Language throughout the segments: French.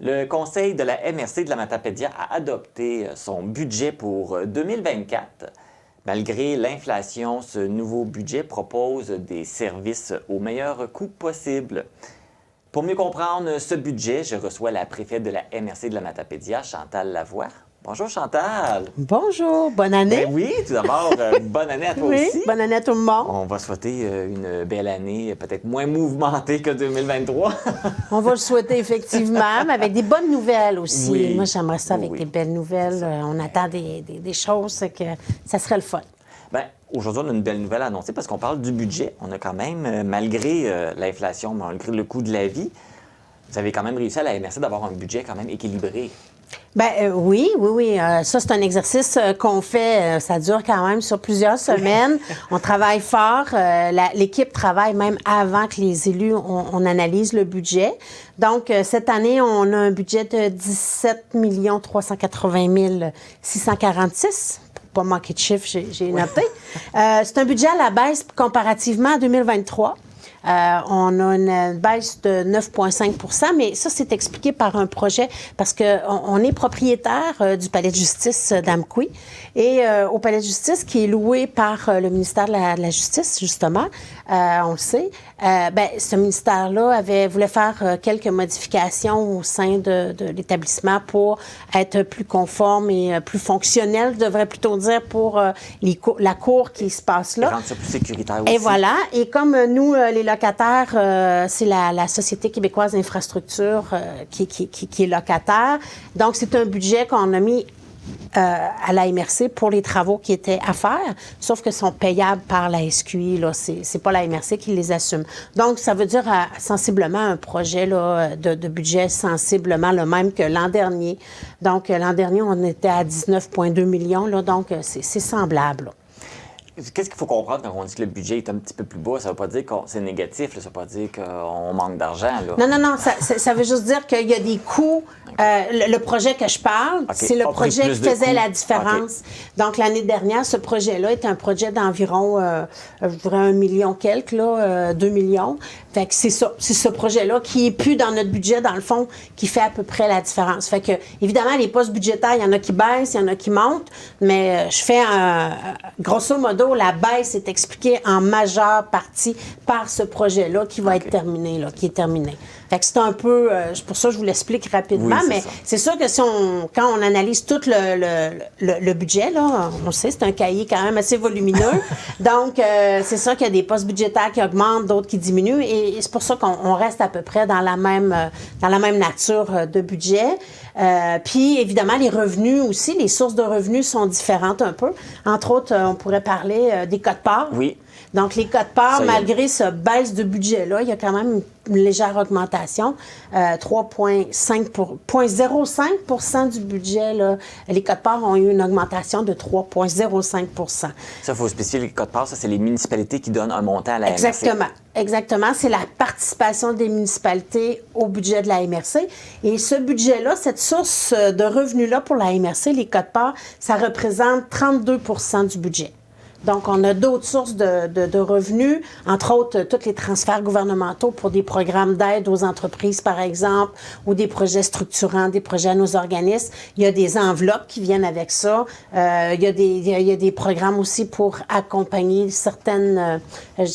Le Conseil de la MRC de la Matapédia a adopté son budget pour 2024. Malgré l'inflation, ce nouveau budget propose des services au meilleur coût possible. Pour mieux comprendre ce budget, je reçois la préfète de la MRC de la Matapédia, Chantal Lavoie. Bonjour Chantal. Bonjour, bonne année. Ben oui, tout d'abord, bonne année à toi oui, aussi. Bonne année à tout le monde. On va souhaiter une belle année, peut-être moins mouvementée que 2023. On va le souhaiter effectivement, mais avec des bonnes nouvelles aussi. Oui. Moi, j'aimerais ça avec Oui. des belles nouvelles. On attend des choses, que ça serait le fun. Bien, aujourd'hui, on a une belle nouvelle à annoncer parce qu'on parle du budget. On a quand même, malgré l'inflation, malgré le coût de la vie, vous avez quand même réussi à la MRC d'avoir un budget quand même équilibré. Oui. Ça, c'est un exercice qu'on fait. Ça dure quand même sur plusieurs semaines. On travaille fort. L'équipe travaille même avant que les élus, on analyse le budget. Donc, cette année, on a un budget de 17 380 646. Pour pas manquer de chiffres, j'ai noté. C'est un budget à la baisse comparativement à 2023. On a une baisse de 9,5 % mais ça, c'est expliqué par un projet parce qu'on est propriétaire du Palais de justice d'Amqui et au Palais de justice qui est loué par le ministère de la Justice, justement, on le sait. Ce ministère-là voulait faire quelques modifications au sein de l'établissement pour être plus conforme et plus fonctionnel, je devrais plutôt dire, pour la cour qui se passe là. Et rendre ça plus sécuritaire aussi. Et voilà. Et comme nous, les locataires, c'est la Société québécoise d'infrastructure qui est locataire. Donc, c'est un budget qu'on a mis à la MRC pour les travaux qui étaient à faire, sauf que sont payables par la SQI. Là, c'est pas la MRC qui les assume. Donc, ça veut dire sensiblement un projet là, de budget sensiblement le même que l'an dernier. Donc, l'an dernier, on était à 19,2 millions. Là, donc, c'est semblable. Là. Qu'est-ce qu'il faut comprendre quand on dit que le budget est un petit peu plus bas? Ça ne veut pas dire que c'est négatif, là. Ça ne veut pas dire qu'on manque d'argent. Là. Non. Ça veut juste dire qu'il y a des coûts. Le projet que je parle, c'est le projet qui faisait la différence. Donc, l'année dernière, ce projet-là est un projet d'environ, je dirais, 1 million quelque, là, 2 millions. Fait que c'est ça. C'est ce projet-là qui est plus dans notre budget, dans le fond, qui fait à peu près la différence. Fait que, évidemment, les postes budgétaires, il y en a qui baissent, il y en a qui montent, mais je fais grosso modo, la baisse est expliquée en majeure partie par ce projet-là qui va être terminé, là, qui est terminé. Fait que c'est un peu, pour ça je vous l'explique rapidement, oui, mais c'est sûr que quand on analyse tout le budget, là, on le sait, c'est un cahier quand même assez volumineux. Donc, c'est sûr qu'il y a des postes budgétaires qui augmentent, d'autres qui diminuent, et c'est pour ça qu'on reste à peu près dans la même nature de budget. Puis, évidemment, les revenus aussi, les sources de revenus sont différentes un peu. Entre autres, on pourrait parler des cotes-parts. Oui. Donc, les cotes-parts, malgré ce baisse de budget-là, il y a quand même une légère augmentation. 0,5 % du budget, là, les cotes-parts ont eu une augmentation de 3,05 %. Ça, il faut spécifier les cotes-parts. Ça, c'est les municipalités qui donnent un montant à la MRC. Exactement. C'est la participation des municipalités au budget de la MRC. Et ce budget-là, cette source de revenus-là pour la MRC, les cotes-parts, ça représente 32 % du budget. Donc, on a d'autres sources de revenus, entre autres, tous les transferts gouvernementaux pour des programmes d'aide aux entreprises, par exemple, ou des projets structurants, des projets à nos organismes. Il y a des enveloppes qui viennent avec ça. Il y a des programmes aussi pour accompagner certaines, des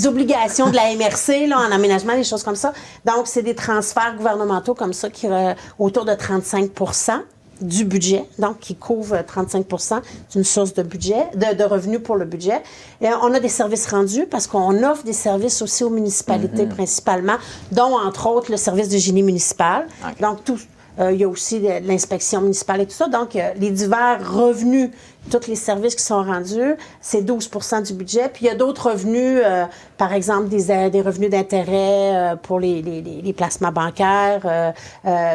obligations de la MRC, là, en aménagement, des choses comme ça. Donc, c'est des transferts gouvernementaux comme ça qui autour de 35 % du budget, donc qui couvre 35 % d'une source de budget, de revenus pour le budget. Et on a des services rendus parce qu'on offre des services aussi aux municipalités principalement, dont entre autres le service de génie municipal. Okay. Donc, il y a aussi l'inspection municipale et tout ça. Donc, les divers revenus, tous les services qui sont rendus, c'est 12 % du budget. Puis, il y a d'autres revenus, par exemple, des revenus d'intérêt pour les placements bancaires,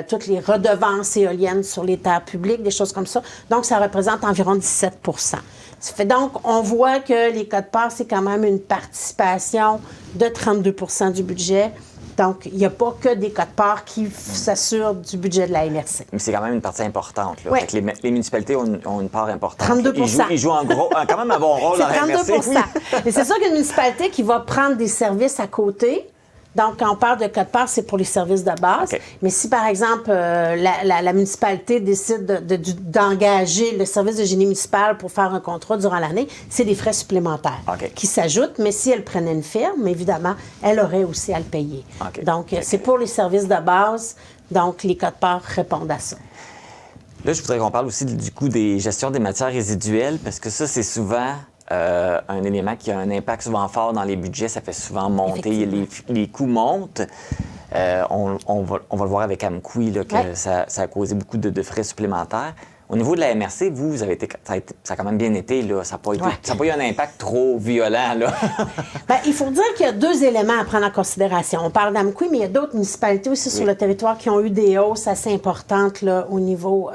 toutes les redevances éoliennes sur les terres publiques, des choses comme ça. Donc, ça représente environ 17 % Ça fait donc, on voit que les cotes-parts, c'est quand même une participation de 32 % du budget. Donc, il n'y a pas que des cotes-parts qui s'assurent du budget de la MRC. Mais c'est quand même une partie importante. Là. Oui. Fait que les municipalités ont une part importante. 32 % Ils jouent quand même un bon rôle dans la MRC. C'est 32 % Mais c'est sûr qu'une municipalité qui va prendre des services à côté, Donc, quand on parle de quote-part, c'est pour les services de base. OK. Mais si, par exemple, la municipalité décide d'engager le service de génie municipal pour faire un contrat durant l'année, c'est des frais supplémentaires OK. qui s'ajoutent. Mais si elle prenait une firme, évidemment, elle aurait aussi à le payer. OK. Donc, OK. c'est pour les services de base. Donc, les quote-part répondent à ça. Là, je voudrais qu'on parle aussi du coût des gestions des matières résiduelles, parce que ça, c'est souvent un élément qui a un impact souvent fort dans les budgets. Ça fait souvent monter, les coûts montent. On va le voir avec Amkoui, là, que ça a causé beaucoup de frais supplémentaires. Au niveau de la MRC, vous avez été, ça a quand même bien été, là. Ça n'a pas eu un impact trop violent, là. Bien, il faut dire qu'il y a 2 éléments à prendre en considération. On parle d'Amkoui, mais il y a d'autres municipalités aussi sur le territoire qui ont eu des hausses assez importantes là, au niveau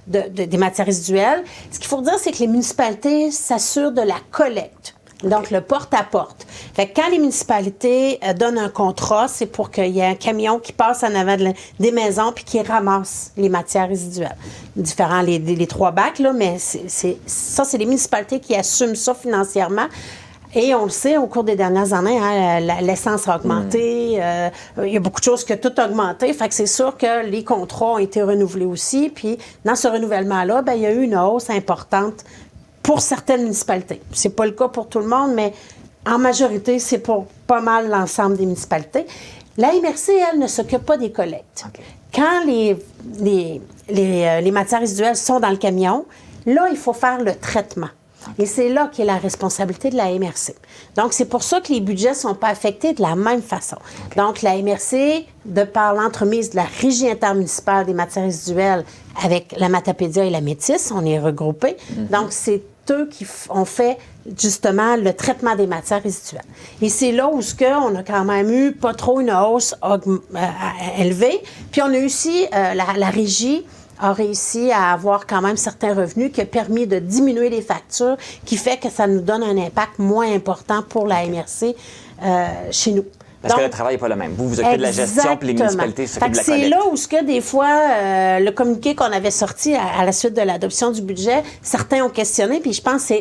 des matières résiduelles. Ce qu'il faut dire, c'est que les municipalités s'assurent de la collecte. Donc, le porte-à-porte. Fait que quand les municipalités donnent un contrat, c'est pour qu'il y ait un camion qui passe en avant des maisons puis qui ramasse les matières résiduelles. Différents, les 3 bacs, là, mais c'est les municipalités qui assument ça financièrement. Et on le sait, au cours des dernières années, hein, l'essence a augmenté. Il y a beaucoup de choses qui ont tout augmenté. Fait que c'est sûr que les contrats ont été renouvelés aussi. Puis, dans ce renouvellement-là, bien, il y a eu une hausse importante pour certaines municipalités. C'est pas le cas pour tout le monde, mais en majorité, c'est pour pas mal l'ensemble des municipalités. La MRC, elle, ne s'occupe pas des collectes. Okay. Quand les matières résiduelles sont dans le camion, là, il faut faire le traitement. Okay. Et c'est là qu'est la responsabilité de la MRC. Donc, c'est pour ça que les budgets ne sont pas affectés de la même façon. Okay. Donc, la MRC, de par l'entremise de la Régie intermunicipale des matières résiduelles avec la Matapédia et la Métis, on est regroupés. Donc, c'est eux qui ont fait justement le traitement des matières résiduelles. Et c'est là où on a quand même eu pas trop une hausse élevée. Puis on a eu aussi, la Régie a réussi à avoir quand même certains revenus qui a permis de diminuer les factures, qui fait que ça nous donne un impact moins important pour la MRC chez nous. Parce que le travail n'est pas le même. Vous vous occupez de la gestion, puis les municipalités s'occupent de la collecte. C'est là où des fois, le communiqué qu'on avait sorti à la suite de l'adoption du budget, certains ont questionné, puis je pense que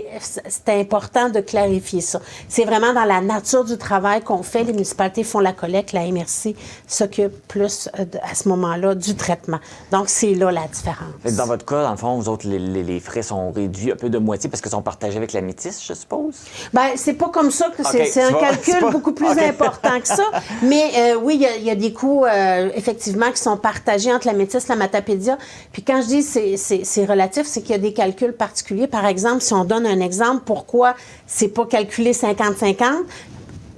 c'était important de clarifier ça. C'est vraiment dans la nature du travail qu'on fait. Les municipalités font la collecte, la MRC s'occupe plus à ce moment-là du traitement. Donc, c'est là la différence. Dans votre cas, dans le fond, vous autres, les frais sont réduits un peu de moitié parce qu'ils sont partagés avec la Métis, je suppose? Bien, c'est pas comme ça que c'est un calcul beaucoup plus important que ça. Mais oui, il y a des coûts, effectivement, qui sont partagés entre la Métis et la Matapédia. Puis quand je dis c'est relatif, c'est qu'il y a des calculs particuliers. Par exemple, si on donne un exemple, pourquoi c'est pas calculé 50-50?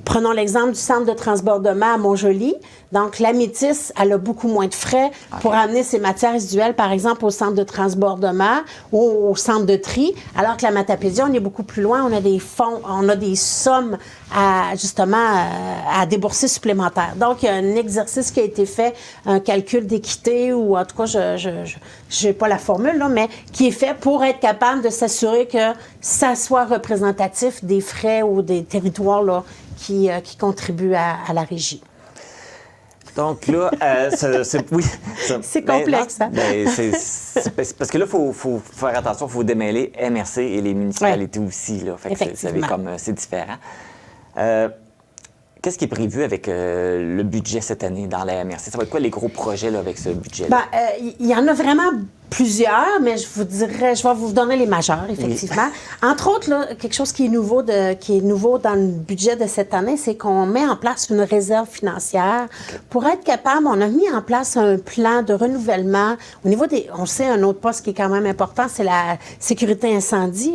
Prenons l'exemple du centre de transbordement à Montjoly. Donc, la Métis, elle a beaucoup moins de frais pour amener ses matières résiduelles, par exemple, au centre de transbordement ou au centre de tri, alors que la Matapédia, on est beaucoup plus loin. On a des fonds, on a des sommes à débourser supplémentaires. Donc, il y a un exercice qui a été fait, un calcul d'équité, ou en tout cas, je n'ai pas la formule, là, mais qui est fait pour être capable de s'assurer que ça soit représentatif des frais ou des territoires là, qui contribuent à la régie. Donc là, c'est complexe. Hein? C'est parce que là, il faut faire attention, il faut démêler MRC et les municipalités aussi. Là. Fait que c'est différent. Qu'est-ce qui est prévu avec le budget cette année dans la MRC? Ça va être quoi les gros projets là, avec ce budget-là? Il y en a vraiment plusieurs, mais je vais vous donner les majeurs, effectivement. Oui. Entre autres, là, quelque chose qui est nouveau dans le budget de cette année, c'est qu'on met en place une réserve financière. Pour être capable, on a mis en place un plan de renouvellement. Au niveau on sait, un autre poste qui est quand même important, c'est la sécurité incendie,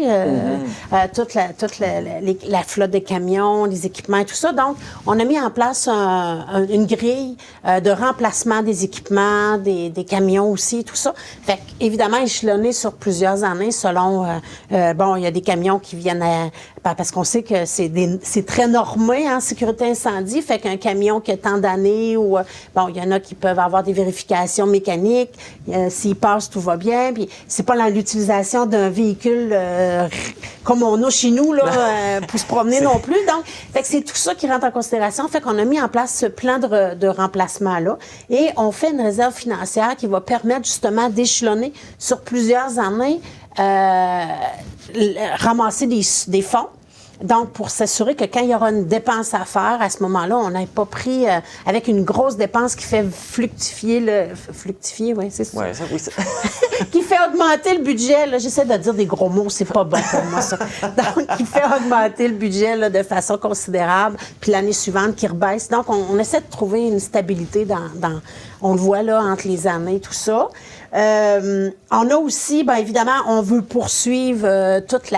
toute la flotte de camions, les équipements et tout ça. Donc, on a mis en place une grille de remplacement des équipements, des camions aussi, tout ça. Fait évidemment, échelonné sur plusieurs années selon... il y a des camions qui viennent parce qu'on sait que c'est très normé en sécurité incendie. Fait qu'un camion qui a tant d'années ou... il y en a qui peuvent avoir des vérifications mécaniques. S'il passe, tout va bien. Puis c'est pas dans l'utilisation d'un véhicule comme on a chez nous là, pour se promener non plus. Donc, fait que c'est tout ça qui rentre en considération. Fait qu'on a mis en place ce plan de remplacement-là. Et on fait une réserve financière qui va permettre justement d'échelonner sur plusieurs années, ramasser des fonds. Donc, pour s'assurer que quand il y aura une dépense à faire, à ce moment-là, on n'ait pas pris avec une grosse dépense qui fait oui, c'est ça. Ouais, ça, oui, ça. Qui fait augmenter le budget. Là, j'essaie de dire des gros mots, c'est pas bon pour moi, ça. Donc, qui fait augmenter le budget là, de façon considérable, puis l'année suivante qui rebaisse. Donc, on essaie de trouver une stabilité on le voit là entre les années, tout ça. On a aussi, bien évidemment, on veut poursuivre toute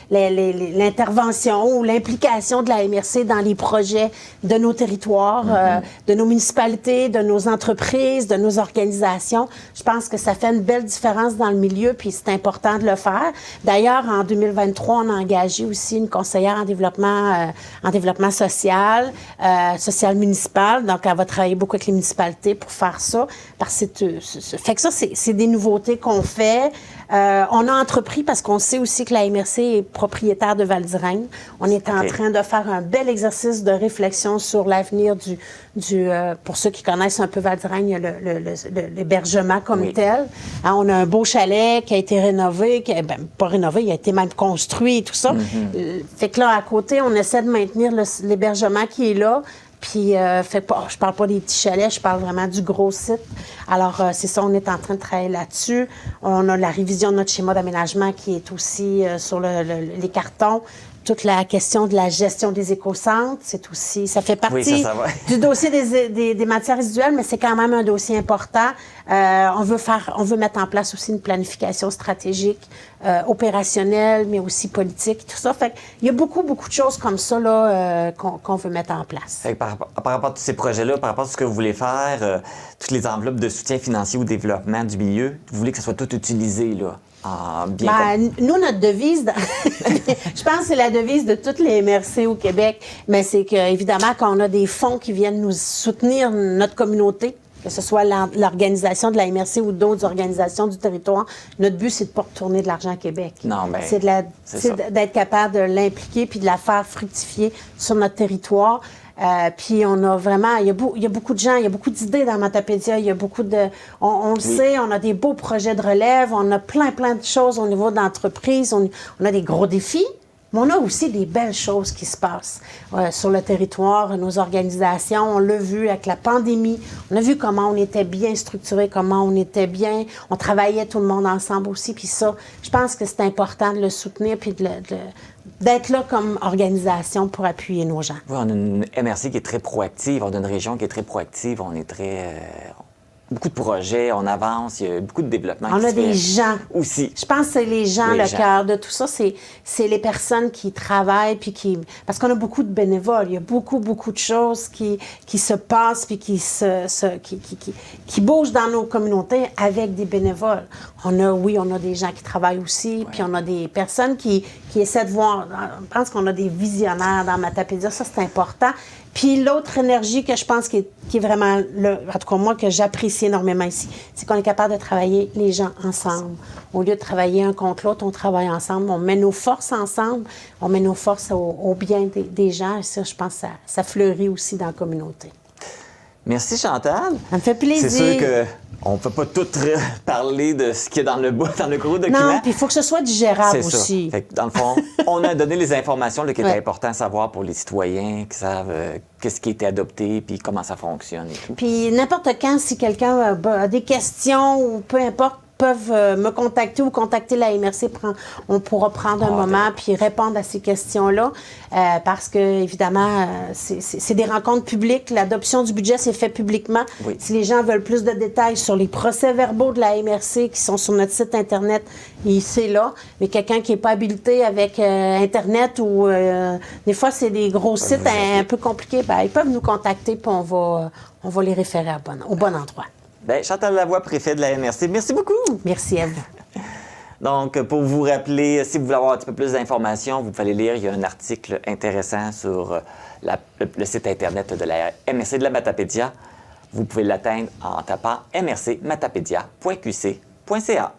l'intervention ou l'implication de la MRC dans les projets de nos territoires, de nos municipalités, de nos entreprises, de nos organisations. Je pense que ça fait une belle différence dans le milieu, puis c'est important de le faire. D'ailleurs, en 2023, on a engagé aussi une conseillère en développement social, social municipal. Donc, elle va travailler beaucoup avec les municipalités pour faire ça. Parce que fait que ça, c'est des nouveautés qu'on fait. On a entrepris parce qu'on sait aussi que la MRC est propriétaire de Val-d'Irène. On est en train de faire un bel exercice de réflexion sur l'avenir pour ceux qui connaissent un peu Val-d'Irène, il y a l'hébergement comme tel. Hein, on a un beau chalet qui a été rénové, pas rénové, il a été même construit et tout ça. Fait que là, à côté, on essaie de maintenir l'hébergement qui est là. Puis, je parle pas des petits chalets, je parle vraiment du gros site. Alors, c'est ça, on est en train de travailler là-dessus. On a la révision de notre schéma d'aménagement qui est aussi sur les cartons. Toute la question de la gestion des écocentres, ça fait partie du dossier des matières résiduelles, mais c'est quand même un dossier important. On veut mettre en place aussi une planification stratégique, opérationnelle, mais aussi politique, tout ça. Fait il y a beaucoup, beaucoup de choses comme ça là, qu'on veut mettre en place. Fait que par rapport à tous ces projets-là, par rapport à ce que vous voulez faire, toutes les enveloppes de soutien financier au développement du milieu, vous voulez que ça soit tout utilisé, là? Nous, notre devise, je pense que c'est la devise de toutes les MRC au Québec, mais c'est qu'évidemment, quand on a des fonds qui viennent nous soutenir notre communauté, que ce soit l'organisation de la MRC ou d'autres organisations du territoire, notre but, c'est de ne pas retourner de l'argent à Québec. Non, ben, c'est d'être capable de l'impliquer puis de la faire fructifier sur notre territoire. Puis on a vraiment, il y a beaucoup de gens, il y a beaucoup d'idées dans Matapédia, il y a beaucoup de, on le sait, on a des beaux projets de relève, on a plein de choses au niveau de l'entreprise, on a des gros défis, mais on a aussi des belles choses qui se passent sur le territoire, nos organisations, on l'a vu avec la pandémie, on a vu comment on était bien structuré, comment on travaillait tout le monde ensemble aussi, puis ça, je pense que c'est important de le soutenir puis d'être là comme organisation pour appuyer nos gens. Oui, on a une MRC qui est très proactive, on a une région qui est très proactive, on est beaucoup de projets, on avance, il y a beaucoup de développement. On a des gens. Aussi. Je pense que c'est les gens, le cœur de tout ça. C'est les personnes qui travaillent, puis parce qu'on a beaucoup de bénévoles. Il y a beaucoup de choses qui se passent, puis qui bougent dans nos communautés avec des bénévoles. On a des gens qui travaillent aussi, puis on a des personnes qui essaient de voir. Je pense qu'on a des visionnaires dans Matapédia. Ça, c'est important. Puis l'autre énergie que je pense qui est vraiment, en tout cas moi, que j'apprécie énormément ici, c'est qu'on est capable de travailler les gens ensemble. Au lieu de travailler un contre l'autre, on travaille ensemble, on met nos forces ensemble, on met nos forces au bien des gens. Et ça, je pense que ça fleurit aussi dans la communauté. Merci Chantal. Ça me fait plaisir. C'est sûr qu'on ne peut pas tout parler de ce qui est dans le gros document. Non, puis il faut que ce soit digérable c'est aussi. Ça. Fait que dans le fond, on a donné les informations là, qui étaient importantes à savoir pour les citoyens, qui savent qu'est-ce qui a été adopté puis comment ça fonctionne et tout. Puis n'importe quand, si quelqu'un a des questions ou peu importe, peuvent me contacter ou contacter la MRC. On pourra prendre un moment puis répondre à ces questions-là parce que, évidemment, c'est des rencontres publiques. L'adoption du budget, c'est fait publiquement. Oui. Si les gens veulent plus de détails sur les procès-verbaux de la MRC qui sont sur notre site Internet, c'est là. Mais quelqu'un qui n'est pas habilité avec Internet ou des fois, c'est des gros sites un peu compliqués, ils peuvent nous contacter puis on va les référer au bon endroit. Bien, Chantal Lavoie, préfet de la MRC, merci beaucoup. Merci à vous. Donc, pour vous rappeler, si vous voulez avoir un petit peu plus d'informations, vous pouvez aller lire. Il y a un article intéressant sur le site Internet de la MRC de la Matapédia. Vous pouvez l'atteindre en tapant mrcmatapédia.qc.ca.